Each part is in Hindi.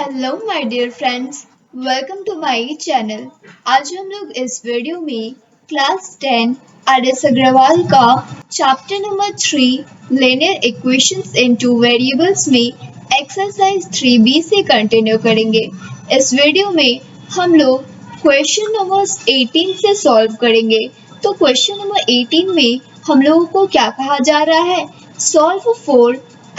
Hello my dear friends, welcome to my channel. आज हम लोग इस वीडियो में क्लास 10 आर.एस. अग्रवाल का chapter number 3 linear equations into variables में एक्सरसाइज 3B से कंटिन्यू करेंगे। इस वीडियो में हम लोग क्वेश्चन नंबर 18 से सॉल्व करेंगे। तो क्वेश्चन नंबर 18 में हम लोगों को क्या कहा जा रहा है? Solve for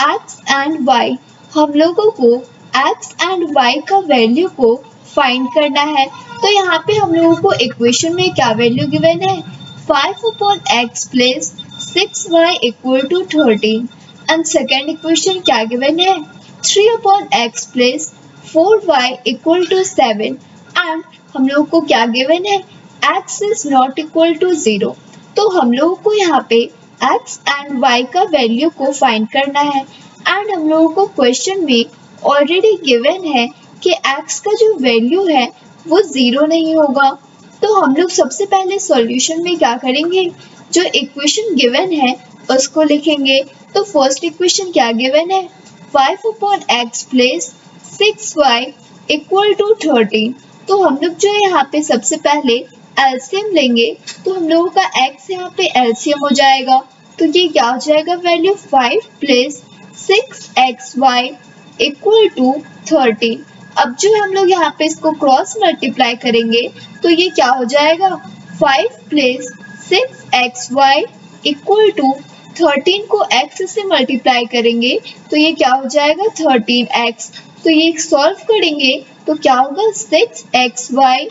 x and y। हम लोगों को x एंड y का वैल्यू को फाइंड करना है। तो यहाँ पे हम लोगों को इक्वेशन में क्या वैल्यू गिवन है? 5/x plus 6y equal to 13 and second equation क्या गिवन है? 3/x plus 4y equal to 7 and हम लोगों को क्या गिवन है? x is not equal to 0। तो हम लोगों को यहाँ पे x एंड y का वैल्यू को फाइंड करना है एंड हम लोगों को क्वेश्चन में ऑलरेडी गिवन है कि x का जो वैल्यू है वो 0 नहीं होगा। तो हम लोग सबसे पहले सॉल्यूशन में क्या करेंगे? जो इक्वेशन गिवन है उसको लिखेंगे। तो फर्स्ट इक्वेशन क्या गिवन है? 5/x plus 6y equal to 13। तो हम लोग जो यहाँ पे सबसे पहले एलसीएम लेंगे तो हम लोगों का x यहाँ पे एलसीएम हो जाएगा। तो ये क्या हो जाएगा? Value 5 plus 6xy equal to 13। अब जो हम लोग यहाँ पे इसको क्रॉस मल्टीप्लाई करेंगे तो ये क्या हो जाएगा? 5 प्लस 6xy इक्वल टू 13 को x से मल्टीप्लाई करेंगे तो ये क्या हो जाएगा? 13x। तो ये सॉल्व करेंगे तो क्या होगा? 6xy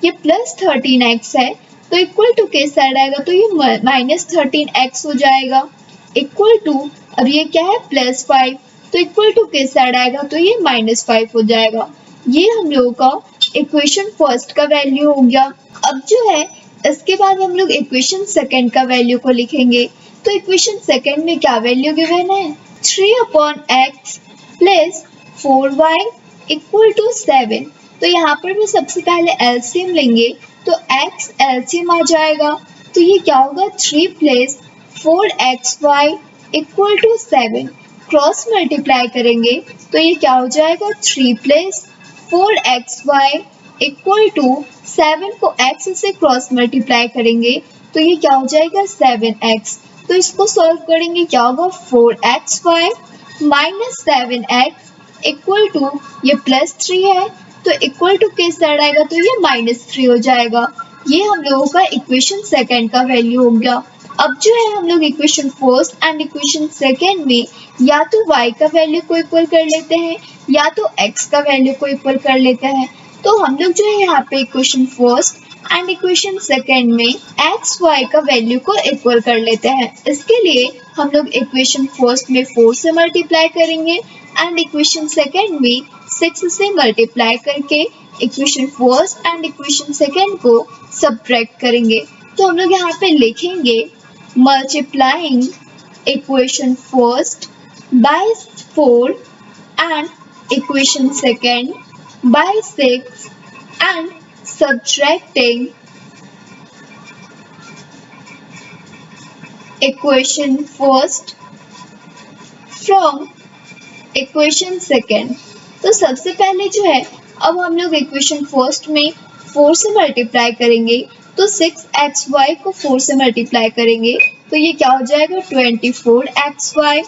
ये प्लस 13x है तो इक्वल टू के साइड आएगा तो ये माइनस 13x हो जाएगा इक्वल टू, अब ये क्या है? प्लस 5 तो इक्वल टू के साइड आएगा तो ये -5 हो जाएगा। ये हम लोगों का इक्वेशन फर्स्ट का वैल्यू हो गया। अब जो है इसके बाद हम लोग इक्वेशन सेकंड का वैल्यू को लिखेंगे। तो इक्वेशन सेकंड में क्या वैल्यू गिवन है? 3/x plus 4y equal to 7। तो यहाँ पर भी सबसे पहले एलसीएम लेंगे तो x एलसीएम आ जाएगा तो ये क्या होगा? 3 plus 4xy equal to 7। Cross multiply करेंगे तो ये क्या हो जाएगा? 3 प्लस 4xy इक्वल टू 7 को x से क्रॉस मल्टीप्लाई करेंगे तो ये क्या हो जाएगा? 7x। तो इसको सॉल्व करेंगे क्या होगा? 4xy minus 7x equal to, ये प्लस 3 है तो इक्वल टू के साइड आएगा तो ये -3 हो जाएगा। ये हम लोगों का इक्वेशन सेकंड का वैल्यू हो गया। अब जो है हम लोग equation first and equation second में या तो y का वैल्यू को इक्वल कर लेते हैं या तो x का वैल्यू को इक्वल कर लेते हैं। तो हम लोग जो है यहाँ पे equation first and equation second में x y का वैल्यू को इक्वल कर लेते हैं। इसके लिए हम लोग इक्वेशन फर्स्ट में 4 से मल्टीप्लाई करेंगे एंड इक्वेशन सेकंड में 6 से मल्टीप्लाई करके equation first and equation second को सब्ट्रैक्ट करेंगे। तो हम लोग यहाँ पे लिखेंगे multiplying equation first by 4 and equation second by 6 and subtracting equation first from equation second। तो सबसे पहले जो है अब हम लोग इक्वेशन फर्स्ट में 4 से मल्टीप्लाई करेंगे तो 6xy को 4 से मल्टीप्लाई करेंगे तो ये क्या हो जाएगा? 24xy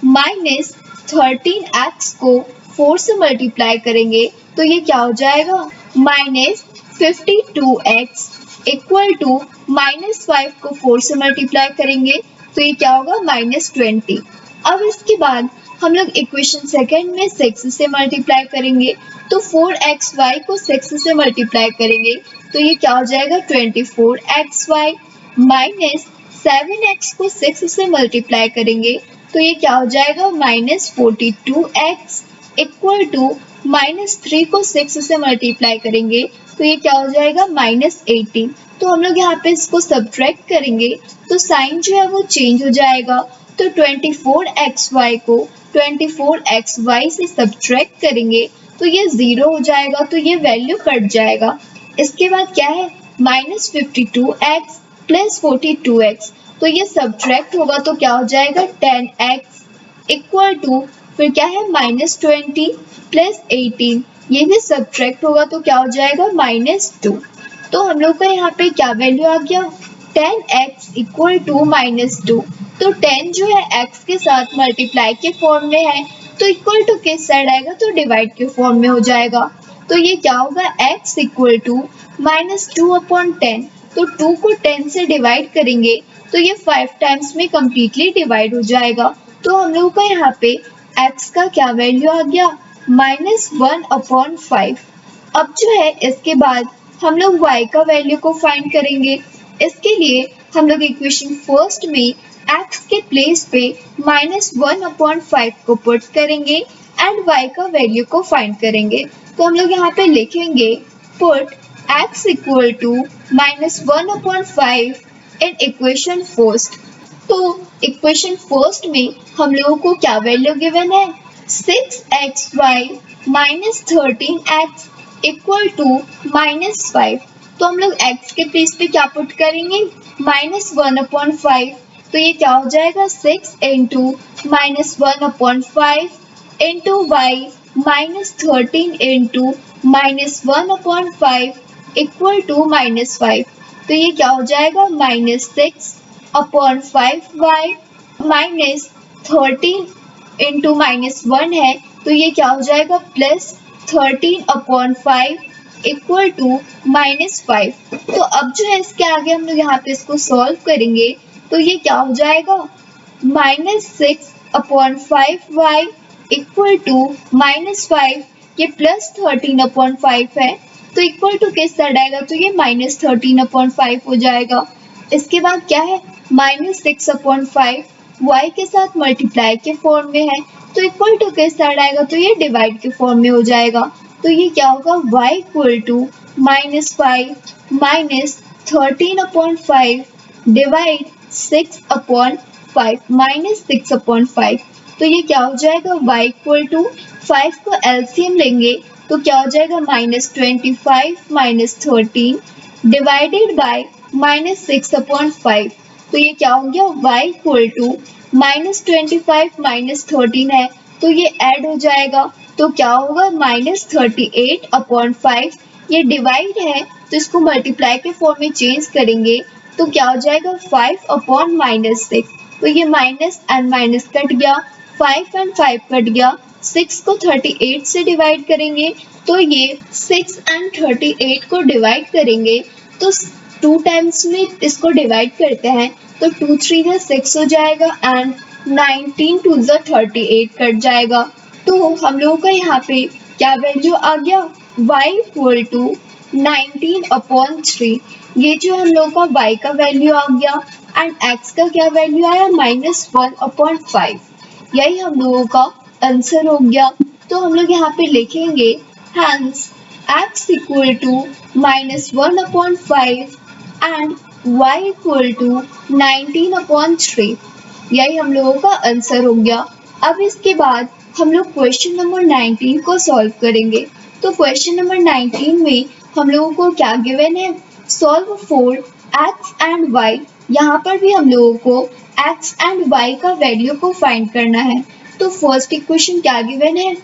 माइनस 13x को 4 से मल्टीप्लाई करेंगे तो ये क्या हो जाएगा? -52x इक्वल टू -5 को 4 से मल्टीप्लाई करेंगे तो ये क्या होगा? -20। अब इसके बाद हम लोग इक्वेशन सेकंड में 6 से मल्टीप्लाई करेंगे तो 4xy को 6 से मल्टीप्लाई करेंगे तो ये क्या हो जाएगा? 24xy माइनस 7x को 6 से मल्टीप्लाई करेंगे तो ये क्या हो जाएगा? -42x इक्वल टू -3 को 6 से मल्टीप्लाई करेंगे तो ये क्या हो जाएगा? -18। तो हम लोग यहाँ पे इसको सब्ट्रैक्ट करेंगे तो साइन जो है वो चेंज हो जाएगा। तो 24xy को 24xy से सब्ट्रैक्ट करेंगे तो ये 0 हो जाएगा तो ये वैल्यू कट जाएगा। इसके बाद क्या है? -52x प्लस 42x तो ये सब्ट्रैक्ट होगा तो क्या हो जाएगा? 10x इक्वल टू, फिर क्या है? -20 प्लस 18 ये भी सब्ट्रैक्ट होगा तो क्या हो जाएगा -2। तो हम लोग का यहाँ पे क्या वैल्यू आ गया 10x इक्वल टू -2। तो 10 जो है x के साथ मल्टीप्लाई के फॉर्म में है तो इक्वल टू किस साइड आएगा तो डिवाइड के फॉर्म में हो जाएगा। तो ये क्या होगा x इक्वल टू -2/10। तो 2 को 10 से डिवाइड करेंगे तो ये 5 टाइम्स में कम्प्लीटली डिवाइड हो जाएगा। तो हम लोग का यहाँ पे x का क्या वैल्यू आ गया -1/5। अब जो है इसके बाद हम लोग y का वैल्यू को फाइंड करेंगे। इसके लिए हम लोग इक्वेशन फर्स्ट में x के प्लेस पे -1/5 को पुट करेंगे एंड y का वैल्यू को फाइंड करेंगे। तो हम लोग यहाँ पे लिखेंगे put x equal to -1/5 in equation first. तो इक्वेशन फर्स्ट में हम लोगों को क्या वैल्यू गिवन है 6xy minus 13x equal to -5। तो हम लोग x के प्लेस पे क्या पुट करेंगे -1/5। तो ये क्या हो जाएगा 6 into -1/5 into y -13 into -1/5 equal to -5। तो ये क्या हो जाएगा -6/5y -13 इंटू -1 है तो ये क्या हो जाएगा +13/5 इक्वल टू -5। तो अब जो है इसके आगे हम लोग यहाँ पे इसको सॉल्व करेंगे तो ये क्या हो जाएगा -6/5y इक्वल टू -5। ये +13/5 है तो इक्वल टू किस साइड आएगा तो ये -13/5 हो जाएगा। इसके बाद क्या है -6/5 y के साथ मल्टीप्लाई के फॉर्म में है तो इक्वल टू किस साइड आएगा तो ये डिवाइड के फॉर्म में हो जाएगा। तो ये क्या होगा y इक्वल टू -5 -13/5 डिवाइड 6/5 -6/5। तो ये क्या हो जाएगा y इक्वल टू 5 को एलसीएम लेंगे तो क्या हो जाएगा -25 -13 डिवाइडेड बाय -6/5। तो ये क्या हो गया y इक्वल टू -25 -13 है तो ये ऐड हो जाएगा तो क्या होगा -38/5। ये डिवाइड है तो इसको मल्टीप्लाई के फॉर्म में चेंज करेंगे तो क्या हो जाएगा 5/-6। तो ये माइनस एंड माइनस कट गया 5 एंड 5 कट गया 6 को 38 से डिवाइड करेंगे तो ये 6 एंड 38 को डिवाइड करेंगे तो 2 टाइम्स में इसको डिवाइड करते हैं तो 2 3 जा 6 हो जाएगा एंड 19 2 जा 38 कट जाएगा। तो हम लोगों का यहाँ पे क्या वैल्यू आ गया y इक्वल टू 19/3। ये जो हम लोगों का y का वैल्यू आ गया एंड x का क्या वैल्यू आया -1/5। यही हम लोगों का आंसर हो गया। तो हम लोग यहाँ पे लिखेंगे hence x equal to -1/5 and y equal to 19/3। यही हम लोगों का आंसर हो गया। अब इसके बाद हम लोग क्वेश्चन नंबर 19 को सॉल्व करेंगे। तो क्वेश्चन नंबर 19 में हम लोगों को क्या गिवन है solve for x and y। यहाँ पर भी हम लोगों को x एंड y का वैल्यू को फाइंड करना है। तो फर्स्ट इक्वेशन क्या गिवन है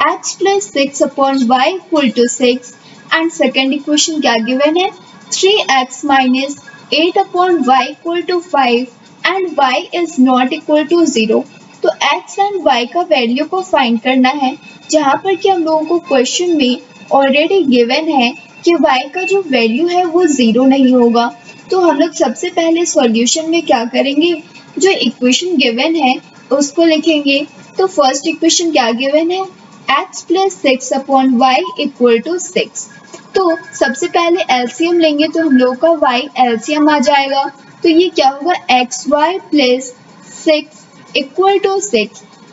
x plus 6/y equal to 6 and second equation क्या गिवन है 3x minus 8/y equal to 5 and y is not equal to 0। तो x एंड y का वैल्यू को फाइंड करना है जहाँ पर कि हम लोगों को क्वेश्चन में ऑलरेडी गिवन है कि y का जो वैल्यू है वो 0 नहीं होगा। तो हम लोग सबसे पहले सॉल्यूशन में क्या करेंगे जो इक्वेशन गिवन है उसको लिखेंगे। तो फर्स्ट इक्वेशन क्या गिवन है x plus 6/y equal to 6। तो सबसे पहले एलसीएम लेंगे तो हम लोग का y एलसीएम आ जाएगा। तो ये क्या होगा xy plus 6 equal to 6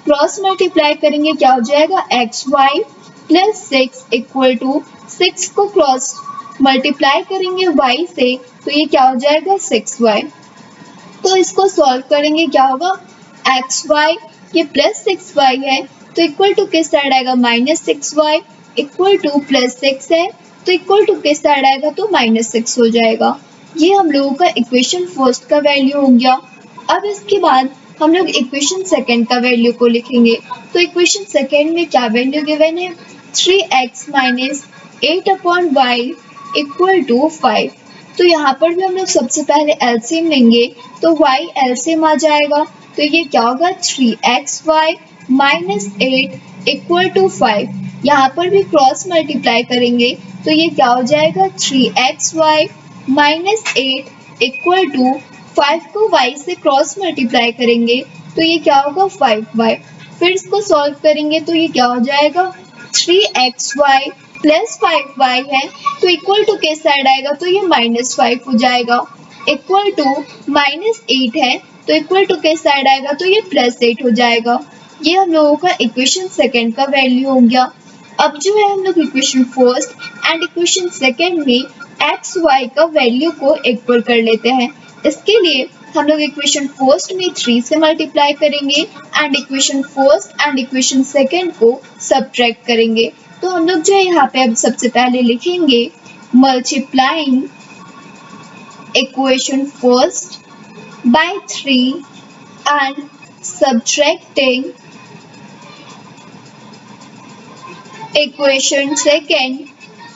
cross multiply करेंगे क्या हो जाएगा xy प्लस 6 इक्वल टू 6 को क्रॉस मल्टीप्लाई करेंगे y से तो ये क्या हो जाएगा 6y। तो इसको सॉल्व करेंगे क्या होगा xy ये प्लस 6y है तो इक्वल टू किस साइड आएगा -6y इक्वल टू प्लस 6 है तो इक्वल टू किस साइड आएगा तो -6 हो जाएगा। ये हम लोगों का इक्वेशन फर्स्ट का वैल्यू हो गया। अब इसके बाद हम लोग इक्वेशन सेकंड का वैल्यू को लिखेंगे। तो इक्वेशन सेकंड में क्या वैल्यू गिवन है 3x minus 8/y equal to 5। तो यहाँ पर भी हम लोग सबसे पहले एलसीएम लेंगे, तो y एलसीएम आ जाएगा, तो ये क्या होगा 3xy माइनस 8 इक्वल टू 5। यहाँ पर भी क्रॉस मल्टीप्लाई करेंगे, तो ये क्या हो जाएगा 3xy माइनस 8 इक्वल टू 5 को y से क्रॉस मल्टीप्लाई करेंगे, तो ये क्या होगा 5y। फिर इसको सॉल्व करेंगे, तो ये क्या हो जाएगा 3xy प्लस 5y है, तो इक्वल टू के साइड आएगा, तो ये -5 हो जाएगा। इक्वल टू -8 है, तो इक्वल टू के साइड आएगा, तो ये +8 हो जाएगा। ये हम लोगों का इक्वेशन सेकंड का वैल्यू हो गया। अब जो है हम लोग equation first and equation second में एक्स वाई का वैल्यू को इक्वल कर लेते हैं। इसके लिए हम लोग इक्वेशन फर्स्ट में 3 से मल्टीप्लाई करेंगे and equation first and equation second को सब्ट्रैक्ट करेंगे। तो हम लोग जो है यहाँ पे अब सबसे पहले लिखेंगे multiplying equation first by 3 and subtracting equation second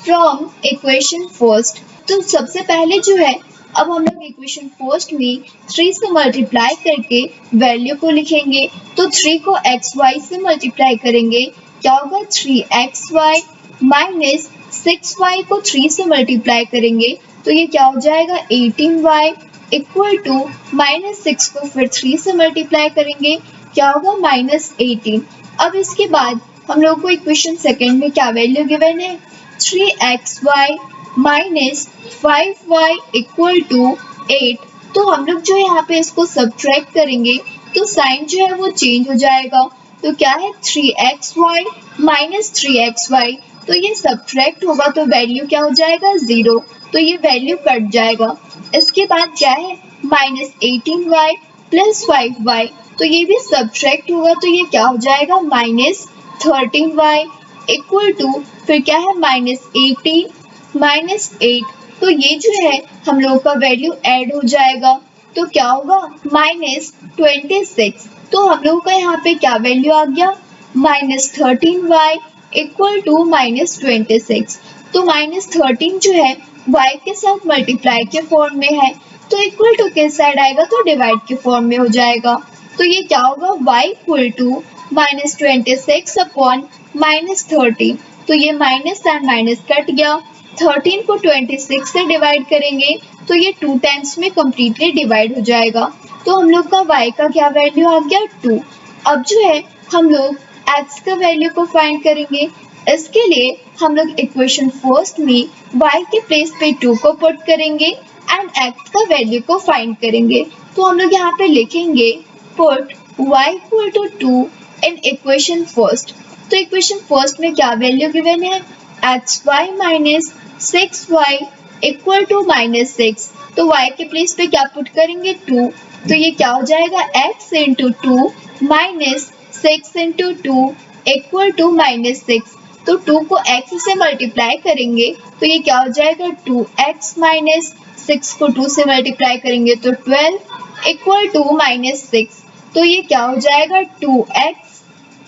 from equation first. तो सबसे पहले जो है अब हम लोग इक्वेशन फर्स्ट में 3 से मल्टीप्लाई करके वैल्यू को लिखेंगे। तो 3 को xy से मल्टीप्लाई करेंगे, क्या होगा 3xy माइनस 6y को 3 से मल्टीप्लाई करेंगे, तो ये क्या हो जाएगा 18y इक्वल टू -6 को फिर 3 से मल्टीप्लाई करेंगे, क्या होगा -18। अब इसके बाद हम लोग को इक्वेशन सेकंड में क्या वैल्यू गिवन है 3xy minus 5y equal to 8। तो हम लोग जो है यहाँ पे इसको सब्ट्रैक्ट करेंगे, तो साइन जो है वो चेंज हो जाएगा। तो क्या है 3xy माइनस 3xy, तो ये सब्ट्रैक्ट होगा, तो वैल्यू क्या हो जाएगा 0, तो ये वैल्यू कट जाएगा। इसके बाद क्या है -18y प्लस 5y, तो ये भी सब्ट्रैक्ट होगा, तो ये क्या हो जाएगा -13y इक्वल टू फिर क्या है -18 -8, तो ये जो है हम लोग का वैल्यू ऐड हो जाएगा, तो क्या होगा -26। तो हम लोग का यहाँ पे क्या वैल्यू आ गया -13y इक्वल टू -26। तो -13 जो है y के साथ मल्टीप्लाई के फॉर्म में है, तो इक्वल टू के साइड आएगा तो डिवाइड के फॉर्म में हो जाएगा। तो ये क्या होगा y इक्वल टू -26 अपॉन -13, तो ये माइनस एंड माइनस कट गया। 13 को 26 से डिवाइड करेंगे, तो ये 2 टाइम्स में कम्प्लीटली डिवाइड हो जाएगा। तो हम लोग का y का क्या वैल्यू आ गया 2। अब जो है हम लोग x का वैल्यू को फाइंड करेंगे। इसके लिए हम लोग इक्वेशन फर्स्ट में y के प्लेस पे 2 को पुट करेंगे एंड x का वैल्यू को फाइंड करेंगे। तो हम लोग यहाँ पे लिखेंगे put y equal to 2 in equation first. तो इक्वेशन फर्स्ट में क्या वैल्यू गिवन है xy minus 6y equal to -6, तो y के प्लेस पे क्या पुट करेंगे 2, तो ये क्या हो जाएगा x into 2 minus 6 into 2 equal to -6। तो 2 को x से मल्टीप्लाई करेंगे, तो ये क्या हो जाएगा 2x माइनस 6 को 2 से मल्टीप्लाई करेंगे तो 12 इक्वल टू -6। तो ये क्या हो जाएगा 2x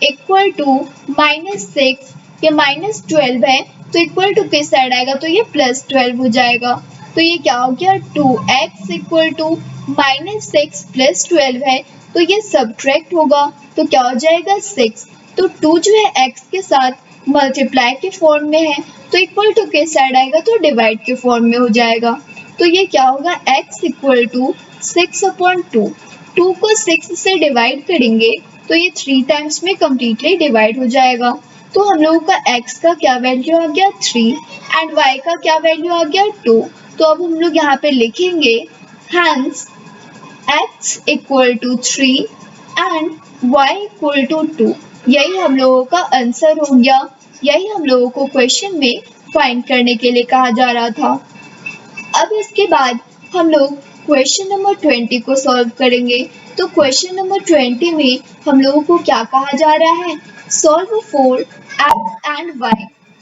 इक्वल टू -6, ये -12 है, तो इक्वल टू के साइड आएगा, तो ये +12 हो जाएगा। तो ये क्या हो गया 2x इक्वल टू -6 प्लस 12 है, तो ये सब्ट्रैक्ट होगा, तो क्या हो जाएगा 6। तो 2 जो है x के साथ मल्टीप्लाई के फॉर्म में है, तो इक्वल टू के साइड आएगा तो डिवाइड के फॉर्म में हो जाएगा। तो ये क्या होगा x इक्वल टू 6/2। 2 को 6 से डिवाइड करेंगे, तो ये 3 टाइम्स में कम्प्लीटली डिवाइड हो जाएगा। तो हम लोगों का x का क्या वैल्यू आ गया 3 एंड y का क्या वैल्यू आ गया 2। तो अब हम लोग यहाँ पे लिखेंगे hence x equal to 3 and y equal to 2। यही हम लोगों का आंसर हो गया। यही हम लोगों को क्वेश्चन में फाइंड करने के लिए कहा जा रहा था। अब इसके बाद हम लोग क्वेश्चन नंबर 20 को सॉल्व करेंगे। तो क्वेश्चन नंबर 20 में हम लोगों को क्या कहा जा रहा है solve for x and y।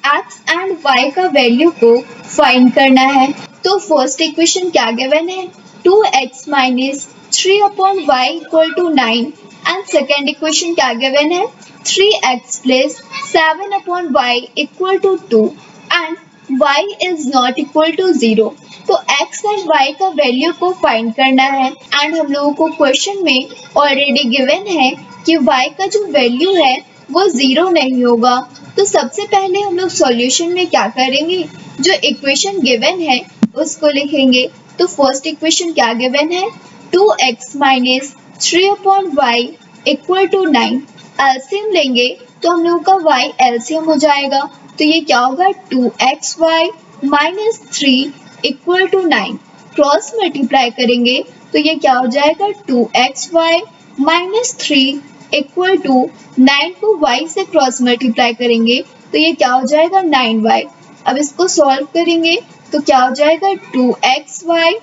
x and y का वैल्यू को फाइंड करना है। तो फर्स्ट इक्वेशन क्या गिवन है 2x minus 3/y equal to 9 and second equation क्या गिवन है 3x plus 7 upon y equal to 2 and y is not equal to 0। तो x एंड y का वैल्यू को फाइंड करना है एंड हम लोगों को क्वेश्चन में ऑलरेडी गिवन है कि y का जो वैल्यू है वो 0 नहीं होगा। तो सबसे पहले हम लोग सॉल्यूशन में क्या करेंगे, जो इक्वेशन गिवन है उसको लिखेंगे। तो फर्स्ट इक्वेशन क्या गिवन है, 2x minus 3 upon y equal to 9। LCM लेंगे तो हम लोगों का y एलसीएम हो जाएगा। तो ये क्या होगा, 2xy minus 3 equal to 9। Cross multiply करेंगे तो ये क्या हो जाएगा, 2xy माइनस 3 इक्वल टू 9 को y से क्रॉस मल्टीप्लाई करेंगे तो ये क्या हो जाएगा, 9y। अब इसको सॉल्व करेंगे तो क्या हो जाएगा, 2xy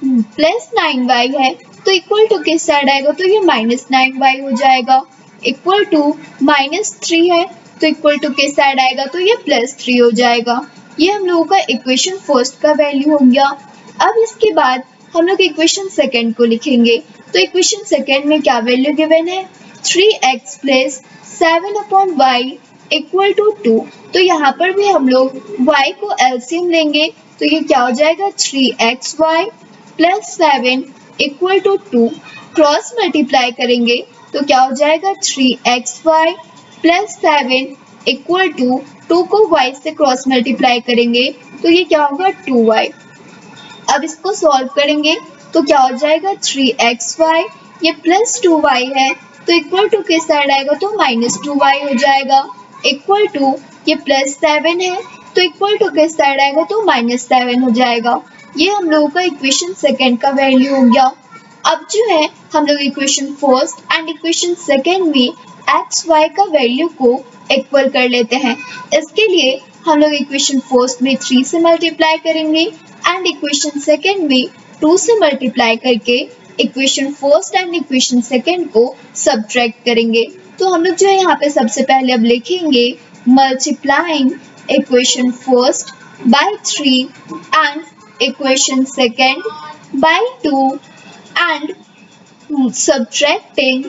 प्लस 9y है तो इक्वल टू किस साइड आएगा, तो ये माइनस 9y हो जाएगा। इक्वल टू माइनस 3 है तो इक्वल टू किस साइड आएगा, तो ये प्लस 3 हो जाएगा। ये हम लोगों का इक्वेशन फर्स्ट का वैल्यू हो गया। अब इसके बाद हम लोग इक्वेशन सेकंड को लिखेंगे। तो इक्वेशन सेकंड में क्या वैल्यू गिवन है, 3x plus 7 upon y equal to 2। तो यहाँ पर भी हम लोग y को एलसीएम लेंगे तो ये क्या हो जाएगा, 3xy plus 7 equal to 2। Cross multiply करेंगे तो क्या हो जाएगा, 3xy प्लस 7 इक्वल टू 2 को y से क्रॉस मल्टीप्लाई करेंगे तो ये क्या होगा, 2y। अब इसको सॉल्व करेंगे तो क्या हो जाएगा, 3xy ये प्लस 2y है तो इक्वल टू किस साइड आएगा, तो माइनस 2y हो जाएगा। इक्वल टू ये प्लस 7 है तो इक्वल टू किस साइड आएगा, तो माइनस 7 हो जाएगा। ये हम लोगों का इक्वेशन सेकंड का वैल्यू हो गया। अब जो है हम लोग equation first and equation second में एक्स वाई का वैल्यू को इक्वल कर लेते हैं। इसके लिए हम लोग इक्वेशन फर्स्ट में 3 से मल्टीप्लाई करेंगे एंड इक्वेशन सेकंड में 2 से मल्टीप्लाई करके equation first and equation second को सब्ट्रैक्ट करेंगे। तो हम लोग जो है यहाँ पे सबसे पहले अब लिखेंगे multiplying equation first by 3 and equation second by 2 and subtracting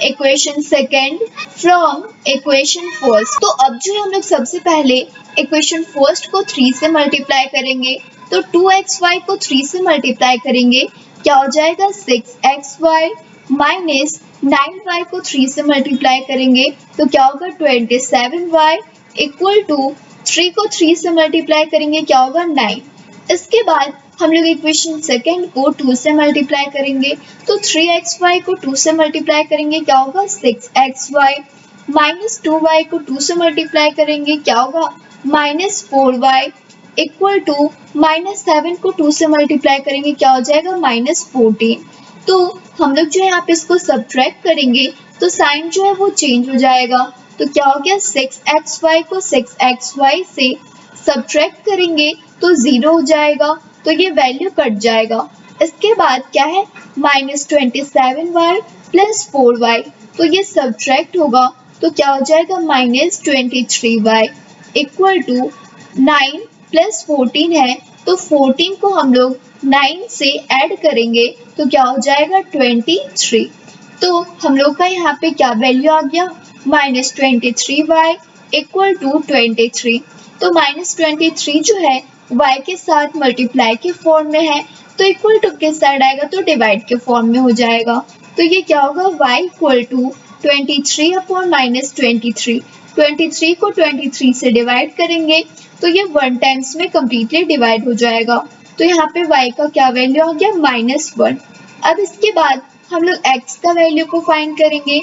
equation second from equation first। तो अब जो है हम लोग सबसे पहले equation first को 3 से मल्टीप्लाई करेंगे तो 2xy को 3 से मल्टीप्लाई करेंगे क्या हो जाएगा, 6xy माइनस 9y को 3 से मल्टीप्लाई करेंगे तो क्या होगा, 27y इक्वल टू 3 को 3 से मल्टीप्लाई करेंगे क्या होगा, 9। इसके बाद हम लोग इक्वेशन सेकंड को 2 से मल्टीप्लाई करेंगे तो 3xy को 2 से मल्टीप्लाई करेंगे क्या होगा, 6xy माइनस 2y को 2 से मल्टीप्लाई करेंगे क्या होगा, minus 4y equal to minus 7 को 2 से मल्टीप्लाई करेंगे क्या हो जाएगा, माइनस 14। तो हम लोग जो है यहाँ पे इसको सब्ट्रैक्ट करेंगे तो साइन जो है वो चेंज हो जाएगा। तो क्या हो गया, 6xy को 6xy से सब्ट्रैक्ट करेंगे तो 0 हो जाएगा तो ये वैल्यू कट जाएगा। इसके बाद क्या है, माइनस 27y प्लस 4y तो ये सब्ट्रैक्ट होगा तो क्या हो जाएगा, minus 23y equal to 9 plus 14 है तो 14 को हम लोग 9 से ऐड करेंगे तो क्या हो जाएगा, 23। तो हम लोग का यहाँ पे क्या वैल्यू आ गया, माइनस 23y इक्वल टू 23। तो माइनस 23 जो है y के साथ मल्टीप्लाई के फॉर्म में है तो इक्वल टू किस साइड आएगा, तो डिवाइड के फॉर्म में हो जाएगा। तो ये क्या होगा, y equal to 23 upon minus 23। 23 को 23 से डिवाइड करेंगे तो ये 1 टाइम्स में कम्प्लीटली डिवाइड हो जाएगा। तो यहाँ पे y का क्या वैल्यू आ गया, -1। अब इसके बाद हम लोग x का वैल्यू को फाइंड करेंगे।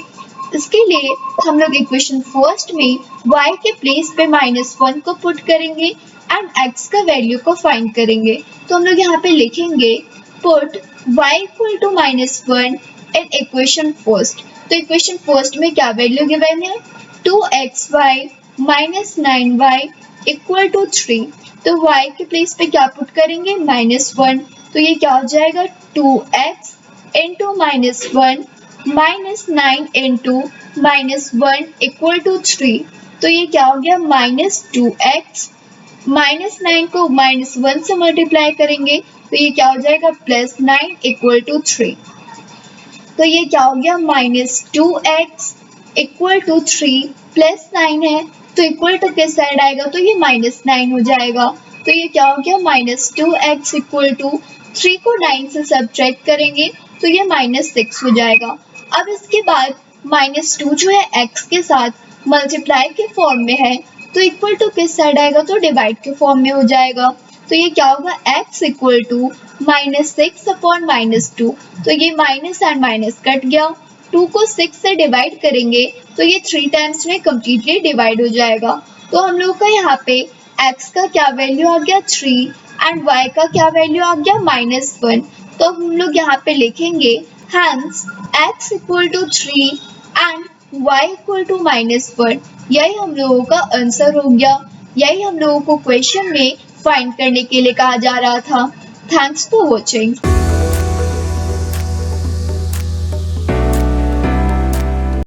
इसके लिए हम लोग इक्वेशन फर्स्ट में y के प्लेस पे -1 को पुट करेंगे एंड x का वैल्यू को फाइंड करेंगे। तो हम लोग यहाँ पे लिखेंगे put y equal to -1 in equation first. तो इक्वेशन फर्स्ट में क्या वैल्यू गिवन है, 2xy minus 9y equal to 3। तो y के प्लेस पे क्या पुट करेंगे, -1। तो ये क्या हो जाएगा, 2x into -1 minus 9 into -1 equal to 3। तो ये क्या हो गया, -2x माइनस 9 को -1 से मल्टीप्लाई करेंगे तो ये क्या हो जाएगा, +9 इक्वल टू 3। तो ये क्या हो गया, -2x इक्वल टू 3 प्लस 9 है, तो इक्वल टू किस साइड आएगा, तो ये -9 हो जाएगा। तो ये क्या हो गया, -2x इक्वल टू 3 को 9 से सब्ट्रैक्ट करेंगे तो ये -6 हो जाएगा। अब इसके बाद -2 जो है x के साथ मल्टीप्लाई के फॉर्म में है, तो इक्वल टू किस साइड आएगा, तो डिवाइड के फॉर्म में हो जाएगा। तो ये क्या होगा, x इक्वल टू -6 अपॉन -2, तो ये माइनस एंड माइनस कट गया। 2 को 6 से डिवाइड करेंगे तो ये 3 टाइम्स में कम्प्लीटली डिवाइड हो जाएगा। तो हम लोग का यहाँ पे x का क्या वैल्यू आ गया, 3 एंड y का क्या वैल्यू आ गया, -1। तो हम लोग यहाँ पे लिखेंगे hence x equal to 3 and y equal to -1। यही हम लोगों का आंसर हो गया। यही हम लोगों को क्वेश्चन में फाइंड करने के लिए कहा जा रहा था। Thanks for watching.